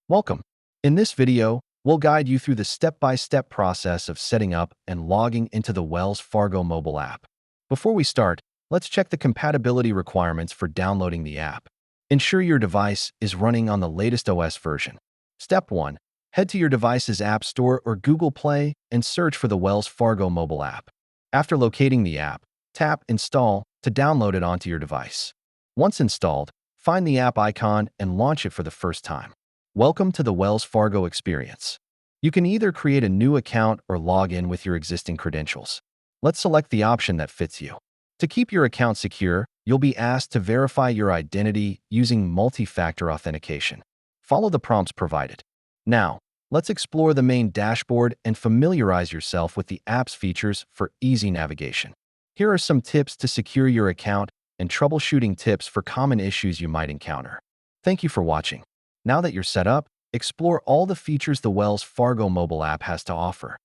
Welcome. In this video, we'll guide you through the step-by-step process of setting up and logging into the Wells Fargo mobile app. Before we start, let's check the compatibility requirements for downloading the app. Ensure your device is running on the latest OS version. Step 1. Head to your device's App Store or Google Play and search for the Wells Fargo mobile app. After locating the app, tap Install to download it onto your device. Once installed, find the app icon and launch it for the first time. Welcome to the Wells Fargo experience. You can either create a new account or log in with your existing credentials. Let's select the option that fits you. To keep your account secure, you'll be asked to verify your identity using multi-factor authentication. Follow the prompts provided. Now, let's explore the main dashboard and familiarize yourself with the app's features for easy navigation. Here are some tips to secure your account and troubleshooting tips for common issues you might encounter. Thank you for watching. Now that you're set up, explore all the features the Wells Fargo mobile app has to offer.